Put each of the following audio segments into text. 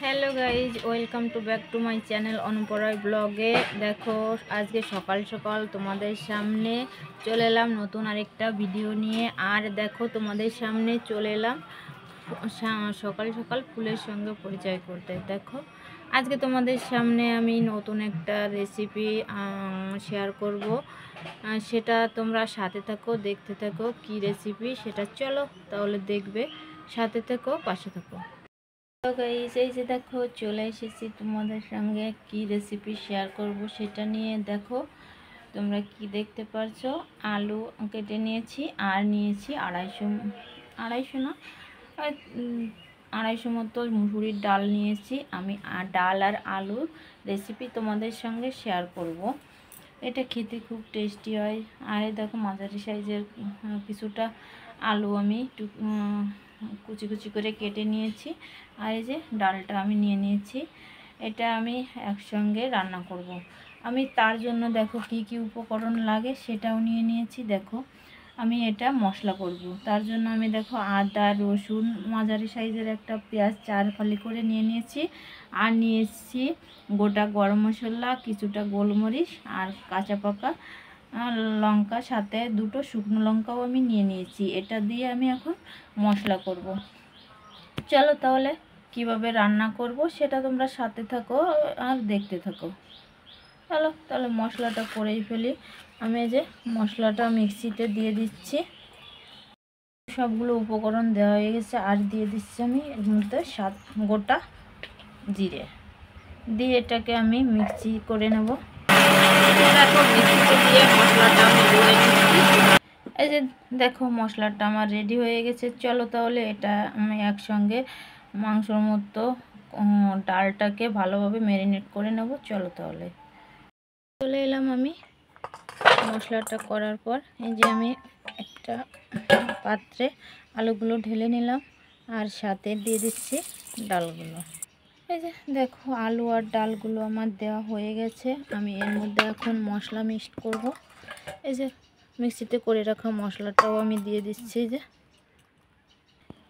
Hello guys, welcome to back to my channel অনুপরাই ব্লগে। দেখো, আজকে সকাল সকাল তোমাদের সামনে চলে এলাম নতুন আরেকটা ভিডিও নিয়ে। আর দেখো, তোমাদের সামনে চলে এলাম সকাল সকাল ফুলের সঙ্গে পরিচয় করতে। দেখো, আজকে তোমাদের সামনে আমি নতুন একটা রেসিপি শেয়ার করব। সেটা তোমরা সাথে থাকো, দেখতে থাকো কি রেসিপি সেটা। চলো তাহলে দেখবে, সাথে থাকো, পাশে থাকো। গাইস, এই যে দেখো চলে এসেছি তোমাদের সঙ্গে কি রেসিপি শেয়ার করব সেটা নিয়ে। দেখো তোমরা কি দেখতে পারছো, আলু কেটে নিয়েছি আর নিয়েছি আড়াইশো না, 250 মতো মুসুরির ডাল নিয়েছি আমি। আর ডাল আর আলুর রেসিপি তোমাদের সঙ্গে শেয়ার করব। এটা খেতে খুব টেস্টি হয়। আর দেখো মাঝারি সাইজের কিছুটা আলু আমি কুচি কুচি করে কেটে নিয়েছি। আর এই যে ডালটা আমি নিয়ে নিয়েছি, এটা আমি একসঙ্গে রান্না করব। আমি তার জন্য দেখো কি কি উপকরণ লাগে সেটাও নিয়ে নিয়েছি। দেখো আমি এটা মশলা করব, তার জন্য আমি দেখো আদা, রসুন, মাঝারি সাইজের একটা পেঁয়াজ 4 ফালি করে নিয়ে নিয়েছি। আর নিয়েছি গোটা গরম মশলা, কিছুটা গোলমরিচ আর কাঁচা পাকা লঙ্কা, সাথে 2টো শুকনো লঙ্কাও আমি নিয়ে নিয়েছি। এটা দিয়ে আমি এখন মশলা করব। চলো তাহলে কিভাবে রান্না করব সেটা তোমরা সাথে থাকো আর দেখতে থাকো। চলো তাহলে মশলাটা করেই ফেলি। আমি এই যে মশলাটা মিক্সিতে দিয়ে দিচ্ছি। সবগুলো উপকরণ দেওয়া হয়ে গেছে। আর দিয়ে দিচ্ছি আমি এর মধ্যে গোটা জিরে দিয়ে এটাকে আমি মিক্সি করে নেব। দেখো মিক্সিতে দিয়ে মশলাটা আমি ধুয়ে নিচ্ছি। এই যে দেখো মশলাটা আমার রেডি হয়ে গেছে। চলো তাহলে এটা আমি একসঙ্গে মাংসর মতো ডালটাকে ভালোভাবে ম্যারিনেট করে নেব। চলো তাহলে চলে এলাম আমি মশলাটা করার পর। এই যে আমি একটা পাত্রে আলুগুলো ঢেলে নিলাম আর সাথে দিয়ে দিচ্ছি ডালগুলো। এই যে দেখো আলু আর ডালগুলো আমার দেওয়া হয়ে গেছে। আমি এর মধ্যে এখন মশলা মিক্সড করব। এই যে মিক্সিতে করে রাখা মশলাটাও আমি দিয়ে দিচ্ছি। যে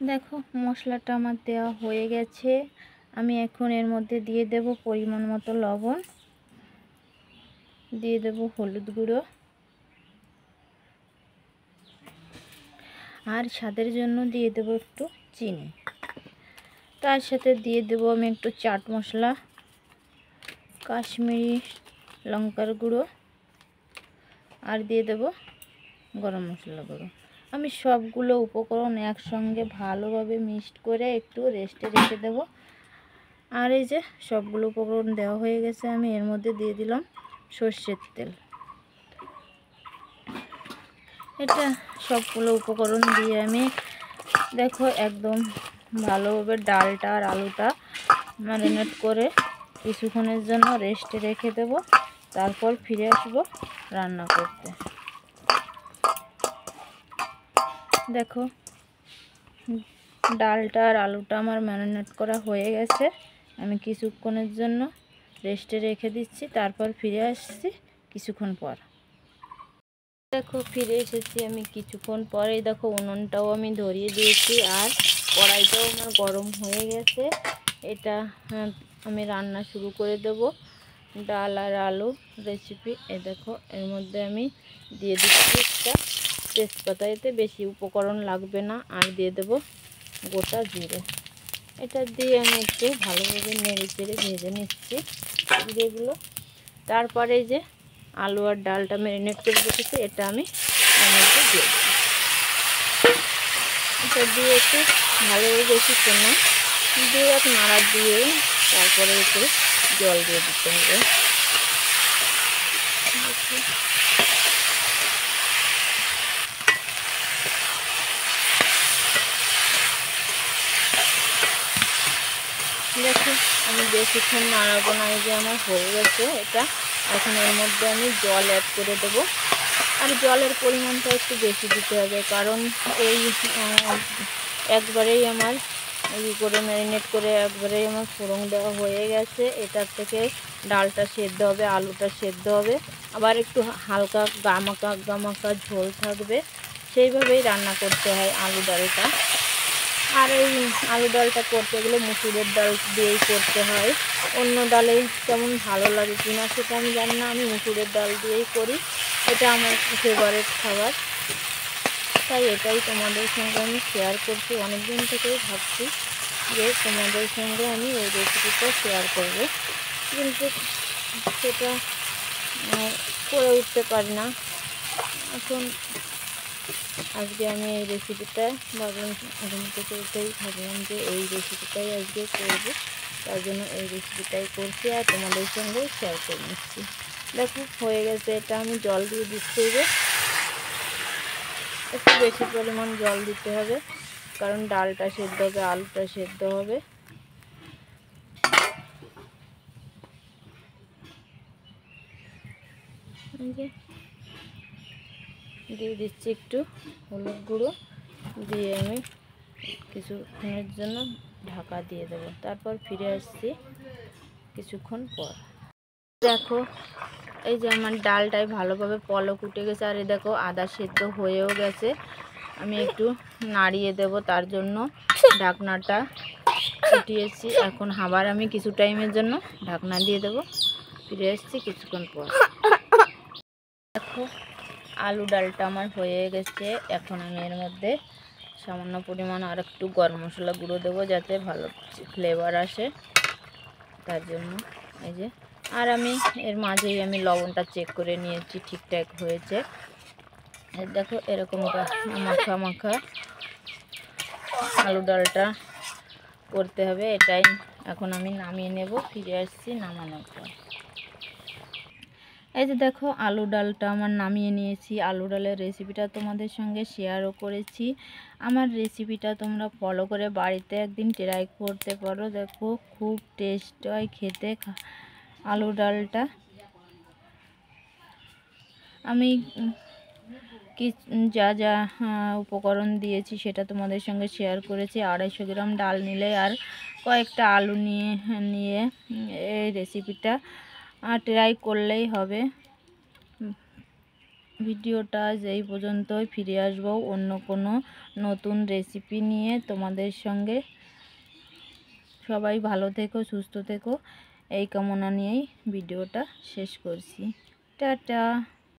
দেখো মশলাটা আমার দেওয়া হয়ে গেছে। আমি এখন এর মধ্যে দিয়ে দেব পরিমাণ মতো লবণ, দিয়ে দেব হলুদ গুঁড়ো, আর স্বাদের জন্য দিয়ে দেব একটু চিনি। তার সাথে দিয়ে দেব আমি একটু চাট মশলা, কাশ্মীরি লঙ্কার গুঁড়ো, আর দিয়ে দেব গরম মশলা গুঁড়ো। আমি সবগুলো উপকরণ একসঙ্গে ভালোভাবে মিক্সড করে একটু রেস্টে রেখে দেব। আর এই যে সবগুলো উপকরণ দেওয়া হয়ে গেছে। আমি এর মধ্যে দিয়ে দিলাম সর্ষের তেল। এটা সবগুলো উপকরণ দিয়ে আমি দেখো একদম ভালোভাবে ডালটা আর আলুটা ম্যারিনেট করে কিছুক্ষণের জন্য রেস্টে রেখে দেব। তারপর ফিরে আসব রান্না করতে। দেখো ডালটা আর আলুটা আমার ম্যারিনেট করা হয়ে গেছে। আমি কিছুক্ষণের জন্য রেস্টে রেখে দিচ্ছি, তারপর ফিরে আসছি কিছুক্ষণ পর। দেখো ফিরে এসেছি আমি কিছুক্ষণ পরেই। দেখো উনুনটাও আমি ধরিয়ে দিয়েছি আর কড়াইটাও আমার গরম হয়ে গেছে। এটা আমি রান্না শুরু করে দেব, ডাল আর আলু রেসিপি। দেখো এর মধ্যে আমি দিয়ে দিচ্ছি একটা তেজপাতা, এতে বেশি উপকরণ লাগবে না। আর দিয়ে দেব গোটা জিরে। এটা দিয়ে আমি একটু ভালোভাবে নেড়ে চেড়ে ভেজে নিচ্ছি জিরেগুলো। তারপরে যে আলু আর ডালটা ম্যারিনেট করে রেখেছি এটা আমি এর মধ্যে দিয়ে দিই। এটা দিয়ে একটু ভালোভাবে বেশিক্ষণ না, দিয়ে এক নাড়া দিয়ে তারপরে একটু জল দিয়ে দিতে হবে। দেখো আমি বেশিক্ষণ নাড়াবো না, এই যে আমার হয়ে গেছে এটা। এখন এর মধ্যে আমি জল অ্যাড করে দেবো। আর জলের পরিমাণটা একটু বেশি দিতে হবে, কারণ এই একবারেই আমার করে ম্যারিনেট করে একবারেই আমার ফোড়ন দেওয়া হয়ে গেছে। এটার থেকে ডালটা সেদ্ধ হবে, আলুটা সেদ্ধ হবে, আবার একটু হালকা গামাকা গামাকা ঝোল থাকবে। সেইভাবেই রান্না করতে হয় আলু ডালটা। আর এই আলু ডালটা করতে গেলে মুসুরের ডাল দিয়েই করতে হয়। অন্য ডালে কেমন ভালো লাগে কিনা সেটা আমি জানি না, আমি মুসুরের ডাল দিয়েই করি। এটা আমার ফেভারিট খাবার, তাই এটাই তোমাদের সঙ্গে আমি শেয়ার করছি। অনেক দিন থেকেই ভাবছি যে তোমাদের সঙ্গে আমি এই রেসিপিটা শেয়ার করব, কিন্তু সেটা করে উঠতে পারি না। এখন আজকে আমি এই রেসিপিটা ভাবলাম, এখন থেকে উঠেই ভাবলাম যে এই রেসিপিটাই আজকে করব, তার জন্য এই রেসিপিটাই করছি আর তোমাদের সঙ্গে শেয়ার করে নিচ্ছি। দেখো হয়ে গেছে, এটা আমি জল দিয়ে দিচ্ছি। একটু বেশি পরিমাণ জল দিতে হবে, কারণ ডালটা সেদ্ধ হবে, আলুটা সেদ্ধ হবে। দিয়ে দিচ্ছি একটু হলুদ গুঁড়ো, দিয়ে আমি কিছুক্ষণের জন্য ঢাকা দিয়ে দেবো, তারপর ফিরে আসছি কিছুক্ষণ পর। দেখো এই যে আমার ডালটাই ভালোভাবে পলক উঠে গেছে, আর এই দেখো আদা সেদ্ধ হয়েও গেছে। আমি একটু নাড়িয়ে দেব, তার জন্য ঢাকনাটা উঠিয়েছি। এখন আবার আমি কিছু টাইমের জন্য ঢাকনা দিয়ে দেব, ফিরে এসেছি কিছুক্ষণ পর। দেখো আলু ডালটা আমার হয়ে গেছে। এখন আমি এর মধ্যে সামান্য পরিমাণ আর একটু গরম মশলা গুঁড়ো দেবো, যাতে ভালো ফ্লেভার আসে, তার জন্য। এই যে, আর আমি এর মাঝেই আমি লবণটা চেক করে নিয়েছি, ঠিকঠাক হয়েছে। দেখো এরকম মাখা মাখা আলু ডালটা করতে হবে, এটাই। এখন আমি নামিয়ে নেব, ফিরে আসছি নামানোর পর। এই যে দেখো আলু ডালটা আমার নামিয়ে নিয়েছি। আলু ডালের রেসিপিটা তোমাদের সঙ্গে শেয়ারও করেছি। আমার রেসিপিটা তোমরা ফলো করে বাড়িতে একদিন ট্রাই করতে পারো। দেখো খুব টেস্ট হয় খেতে আলু ডালটা। আমি কি যা যা উপকরণ দিয়েছি সেটা তোমাদের সঙ্গে শেয়ার করেছি। 250 গ্রাম ডাল নিলে আর কয়েকটা আলু নিয়ে এই রেসিপিটা ট্রাই করলেই হবে। ভিডিওটা এই পর্যন্তই, ফিরে আসবো অন্য কোনো নতুন রেসিপি নিয়ে তোমাদের সঙ্গে। সবাই ভালো থেকো, সুস্থ থেকো, এই কামনা নিয়েই ভিডিওটা শেষ করছি। টাটা।